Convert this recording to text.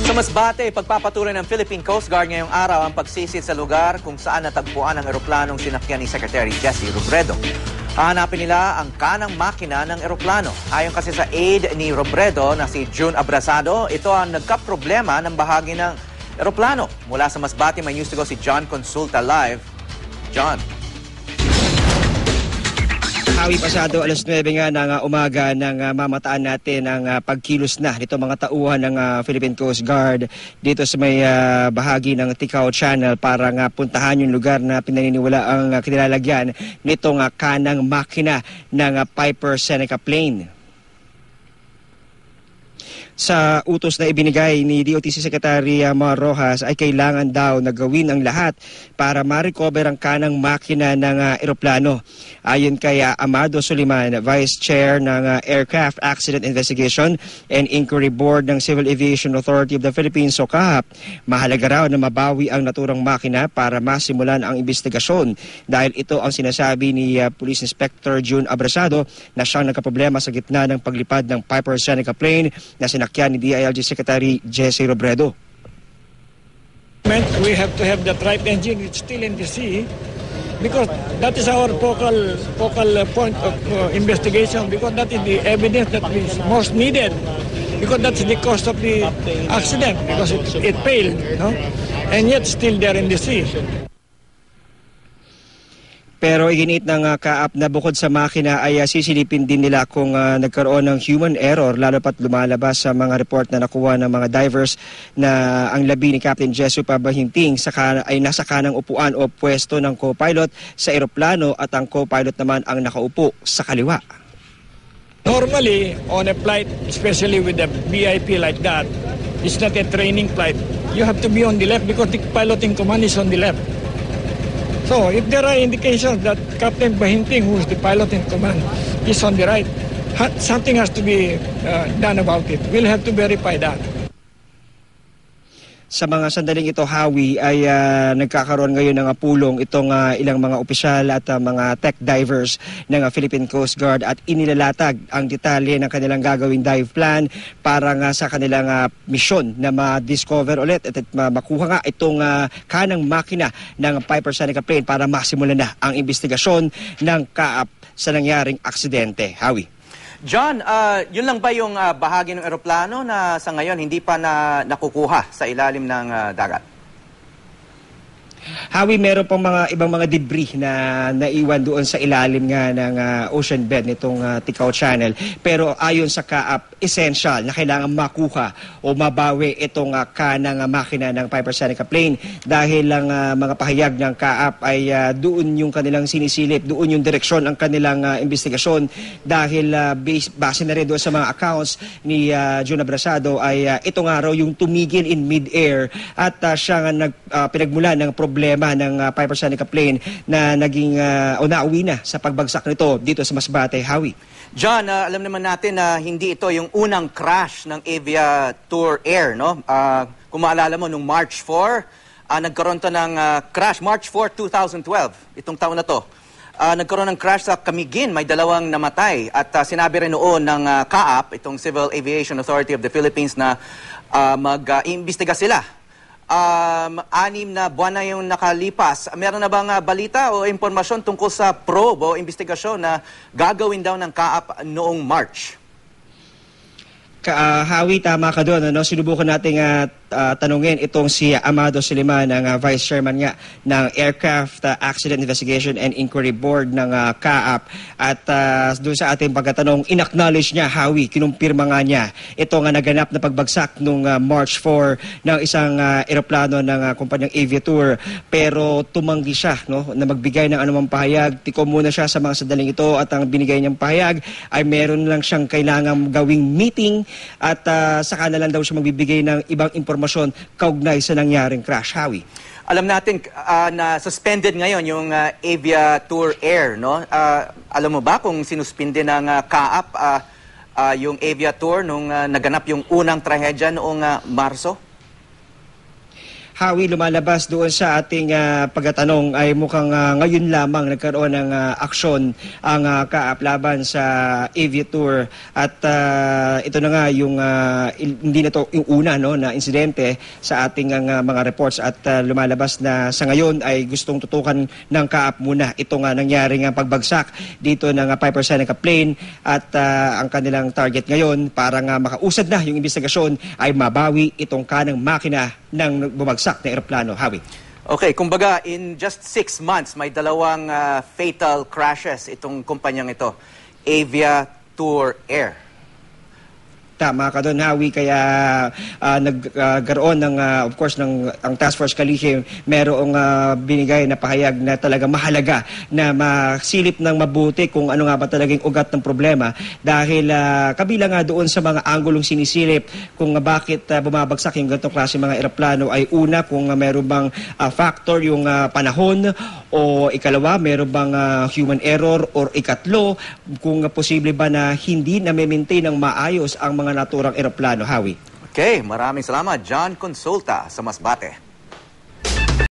Sa Masbate, pagpapatuloy ng Philippine Coast Guard ngayong araw ang pagsisid sa lugar kung saan natagpuan ang eroplanong sinakyan ni Secretary Jesse Robredo. Hahanapin nila ang kanang makina ng eroplano. Ayon kasi sa aide ni Robredo na si June Abrasado, ito ang nagkaproblema ng bahagi ng eroplano. Mula sa Masbate, may news to go si John Consulta live. John. Hawi pasado alas 9 nga ng umaga nang mamataan natin ang pagkilos na nito mga tauhan ng Philippine Coast Guard dito sa may bahagi ng Ticao Channel para nga puntahan yung lugar na pinaniniwala ang kinilalagyan nitong kanang makina ng Piper Seneca plane. Sa utos na ibinigay ni DOTC Secretary Mar Rojas ay kailangan daw na gawin ang lahat para ma-recover ang kanang makina ng eroplano. Ayon kay Amado Soliman, Vice Chair ng Aircraft Accident Investigation and Inquiry Board ng Civil Aviation Authority of the Philippines o CAAP, mahalaga raw na mabawi ang naturang makina para masimulan ang investigasyon dahil ito ang sinasabi ni Police Inspector June Abrasado na siyang nagkaproblema sa gitna ng paglipad ng Piper Seneca plane na sinakyan ni DILG Secretary Jesse Robredo. We have to have that right engine. It's still in the sea because that is our focal point of investigation, because that is the evidence that is most needed, because that's the cause of the accident, because it failed, no? And yet still there in the sea. Pero iginit ng CAAP na bukod sa makina ay sisilipin din nila kung nagkaroon ng human error, lalo pat lumalabas sa mga report na nakuha ng mga divers na ang labi ni Captain Jesu Pabahinting ay nasa kanang upuan o pwesto ng co-pilot sa eroplano at ang co-pilot naman ang nakaupo sa kaliwa. Normally, on a flight, especially with a VIP like that, it's not a training flight. You have to be on the left because the pilot in command is on the left. So, if there are indications that Captain Bahinting, who is the pilot in command, is on the right, something has to be done about it. We'll have to verify that. Sa mga sandaling ito, Hawi, ay nagkakaroon ngayon ng pulong itong ilang mga opisyal at mga tech divers ng Philippine Coast Guard at inilalatag ang detalye ng kanilang gagawing dive plan para nga sa kanilang misyon na ma-discover ulit at makuha nga itong kanang makina ng Piper Seneca plane para masimulan na ang investigasyon ng CAAP sa nangyaring aksidente. Hawi. John, yun lang ba yung bahagi ng eroplano na sa ngayon hindi pa nakukuha sa ilalim ng dagat? Hawi, meron pang mga ibang mga debris na naiwan doon sa ilalim nga ng ocean bed nitong Ticao Channel. Pero ayon sa CAAP, essential na kailangan makuha o mabawi itong kanang makina ng Piper Seneca plane dahil ang mga pahayag ng CAAP ay doon yung kanilang sinisilip, doon yung direksyon ang kanilang investigasyon dahil base na rin doon sa mga accounts ni June Abrasado ay ito nga raw yung tumigil in mid-air at siya nga pinagmula ng problema ng Piper Seneca plane na naging o nauwi na sa pagbagsak nito dito sa Masbate, Hawi. John, alam naman natin na hindi ito yung unang crash ng Aviatur Air, no? Kung maalala mo, nung March 4, nagkaroon to ng crash, March 4, 2012, itong taon na to. Nagkaroon ng crash sa Camiguin, may 2 namatay. At sinabi rin noon ng CAAP, itong Civil Aviation Authority of the Philippines, na mag-iimbestiga sila. 6 na buwan na yung nakalipas. Meron na bang balita o impormasyon tungkol sa probe o investigasyon na gagawin daw ng CAAP noong March? Hawi, tama ka doon. Ano? Sinubukan natin tanungin itong si Amado Soliman, ng Vice Chairman nga ng Aircraft Accident Investigation and Inquiry Board ng CAAP. At doon sa ating pagkatanong, in-acknowledge niya, Hawi, kinumpirma nga niya ito nga naganap na pagbagsak noong March 4 ng isang eroplano ng kumpanyang Aviatur. Pero tumanggi siya, no, na magbigay ng anumang pahayag. Tiko muna siya sa mga sandaling ito at ang binigay niyang pahayag ay meron lang siyang kailangang gawing meeting at saka na lang daw siya magbibigay ng ibang impormasyon kaugnay sa nangyaring crash. Hawi. Alam natin na suspended ngayon yung Aviatur Air, no? Alam mo ba kung sinuspinde ng CAAP yung Aviatur nung naganap yung unang trahedya noong Marso? Howie, lumalabas doon sa ating pagtatanong ay mukhang ngayon lamang nagkaroon ng aksyon ang kaap laban sa Aviator at ito na nga yung hindi na to yung una na insidente sa ating mga reports at lumalabas na sa ngayon ay gustong tutukan ng kaap muna itong nangyaring pagbagsak dito ng Piper Seneca plane at ang kanilang target ngayon para makausad na yung investigasyon ay mabawi itong kanang makina ng bumagsak na eroplano. Howie. Okay, kumbaga in just 6 months may dalawang fatal crashes itong kumpanyang ito, Aviator Air. Tama ka doon, Howie, kaya nagkaroon ng, of course, ang Task Force Kalihim, merong binigay na pahayag na talaga mahalaga na masilip ng mabuti kung ano nga ba talagang ugat ng problema dahil kabila nga doon sa mga anggulong sinisilip kung bakit bumabagsak yung ganitong klase mga eroplano ay una kung meron bang factor yung panahon o ikalawa, meron bang human error or ikatlo, kung posible ba na hindi na-maintain ng maayos ang mga naturang eroplano, Howie. Okay, maraming salamat, John Consulta sa Masbate.